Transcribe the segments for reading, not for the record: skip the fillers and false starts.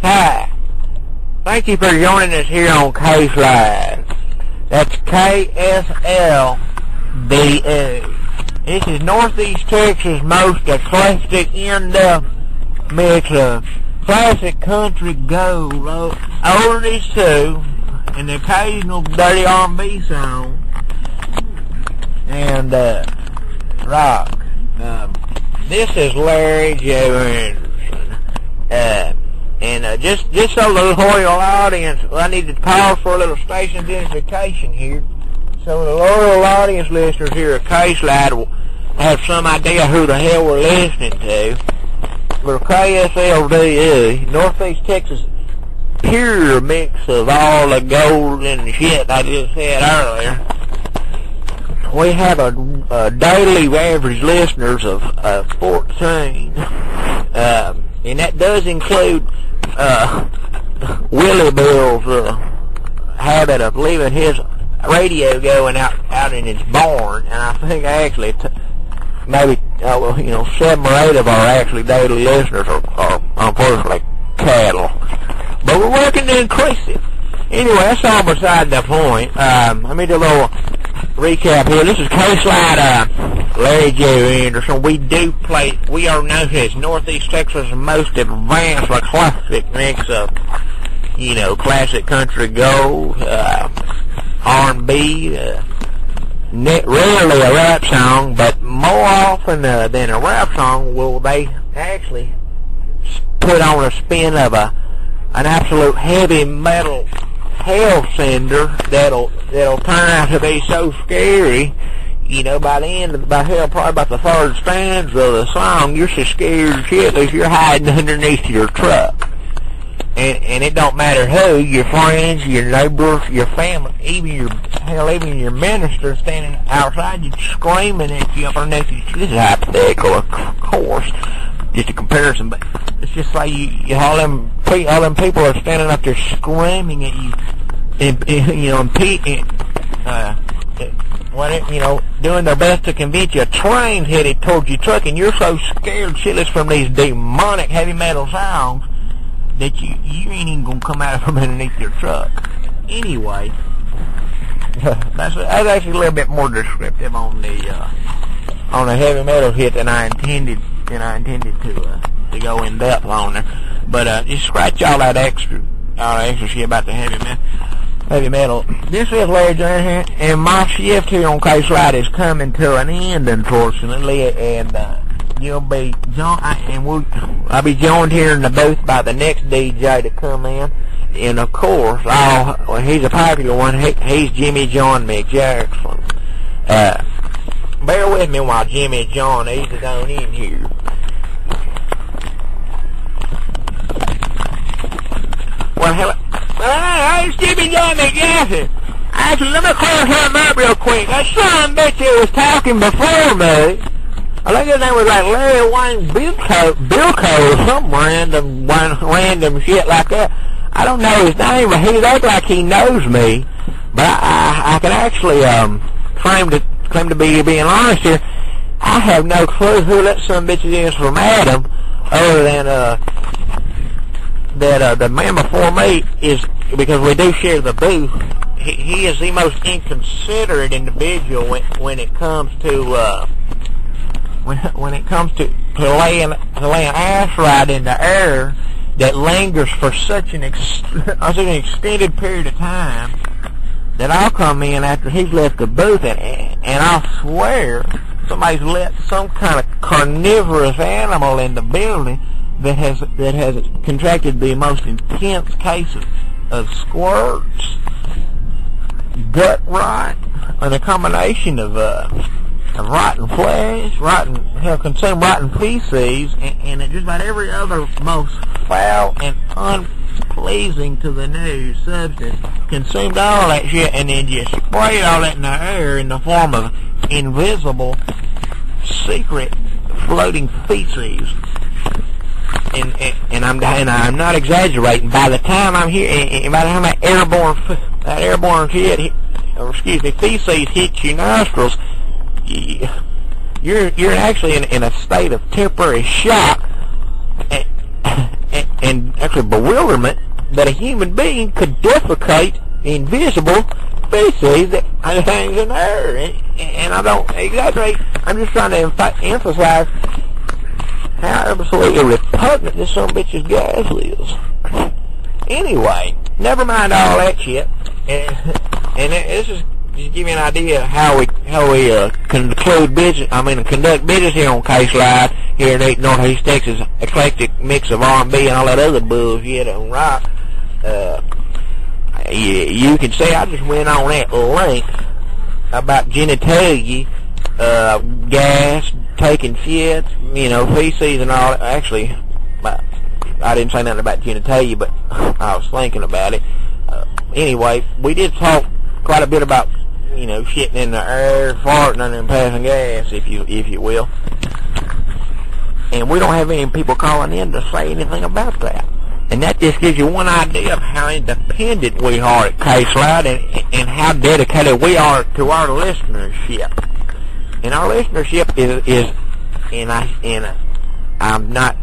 Hi. Thank you for joining us here on KSLDE. That's KSLDE001. This is Northeast Texas' most eclectic in-depth mix of classic country gold, oldies too, and the occasional dirty R&B song, and rock. This is Larry Joe Anderson. And just so the loyal audience, I need to pause for a little station identification here. So the loyal audience listeners here at KSLDE will have some idea who the hell we're listening to. We're KSLDE, Northeast Texas, pure mix of all the gold and shit I just said earlier. We have a daily average listeners of 14. And that does include Willie Bill's habit of leaving his radio going out in his barn, and I think actually maybe 7 or 8 of our actually daily listeners are unfortunately cattle, but we're working to increase it. Anyway, that's all beside the point. Let me do a little recap here. This is KSLDE, Larry Joe Anderson. We are known as Northeast Texas' most advanced, classic mix of, classic country gold, R&B, rarely a rap song, but more often than a rap song will they actually put on a spin of an absolute heavy metal hell sender that'll turn out to be so scary, by the end of probably about the third stanza of the song, you're so scared shitless you're hiding underneath your truck. And it don't matter who, your friends, your neighbors, your family, even your minister standing outside you screaming at you underneath you. This is hypothetical, of course, just a comparison, but it's just like all them people are standing up there screaming at you, and doing their best to convince you a train's headed towards your truck, and you're so scared shitless from these demonic heavy metal sounds that you ain't even gonna come out from underneath your truck. Anyway, that's actually a little bit more descriptive on the heavy metal hit than I intended to go in depth on there. But just scratch all that extra shit about the heavy metal. This is Larry Jones, and my shift here on KSLDE is coming to an end, unfortunately, and I'll be joined here in the booth by the next DJ to come in, and of course, he's a popular one. He's Jimmy John McJackson. Bear with me while Jimmy John eases on in here. Well, hello. It's Jimmy John McJackson. Actually, let me clear something up real quick. That son of a bitch who was talking before me, I think his name was like Larry Wayne Bilko or some random shit like that. I don't know his name, but he looks like he knows me. But I can actually claim to be being honest here. I have no clue who that son of a bitch is from Adam, other than that the man before me is, because we do share the booth. He is the most inconsiderate individual when it comes to laying ass right in the air that lingers for such an extended period of time that I'll come in after he's left the booth and I'll swear somebody's let some kind of carnivorous animal in the building that has contracted the most intense case of squirts, gut rot, and a combination of rotten flesh, consumed rotten feces, and just about every other most foul and unpleasing to the nose substance. Consumed all that shit and then just sprayed all that in the air in the form of invisible, secret, floating feces. And I'm not exaggerating. By the time I'm here, and by the time that airborne feces hits your nostrils, you're actually in a state of temporary shock, and actually bewilderment that a human being could defecate invisible feces that hangs in the air. And I don't exaggerate. I'm just trying to emphasize how absolutely repugnant this son of a bitch's gas is. Anyway, never mind all that shit. And this is just give you an idea how we conduct business here on KSLDE here in Northeast Texas, eclectic mix of R&B and all that other bullshit on rock. You can see I just went on that length about genitalia, gas, taking shit, feces and all. Actually, I didn't say nothing about genitalia, but I was thinking about it. Anyway, we did talk quite a bit about, shitting in the air, farting and then passing gas, if you will. And we don't have any people calling in to say anything about that. And that just gives you one idea of how independent we are at KSLDE and how dedicated we are to our listenership. And our listenership is I'm not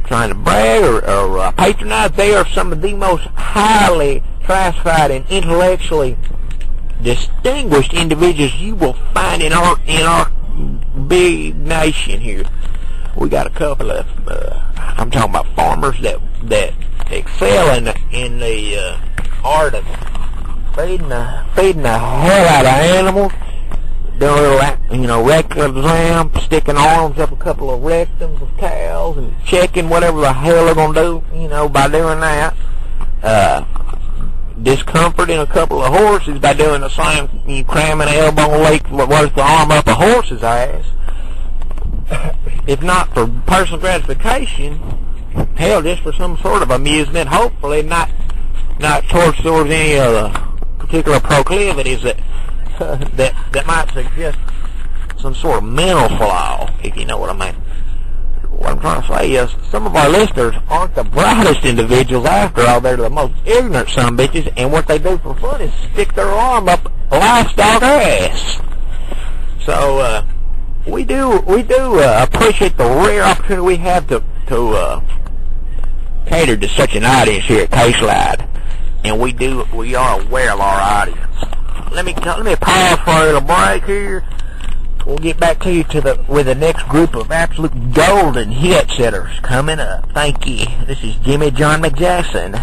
trying to brag or patronize. They are some of the most highly classified and intellectually distinguished individuals you will find in our big nation here. We got a couple of I'm talking about farmers that excel in the art of feeding the hell out of animals, doing a little rectal exam, sticking arms up a couple of rectums of cows and checking whatever the hell they're gonna do, by doing that. Discomforting a couple of horses by doing the same, you cramming an elbow length worth the arm up a horse's ass. If not for personal gratification, hell, just for some sort of amusement, hopefully not towards any particular proclivities that might suggest some sort of mental flaw, if you know what I mean. What I'm trying to say is, some of our listeners aren't the brightest individuals after all. They're the most ignorant sumbitches, and what they do for fun is stick their arm up livestock ass. So, we do appreciate the rare opportunity we have to cater to such an audience here at KSLDE, and we are aware of our audience. Let me pause for a little break here. We'll get back to you with the next group of absolute golden hit setters coming up. Thank you. This is Jimmy John McJackson.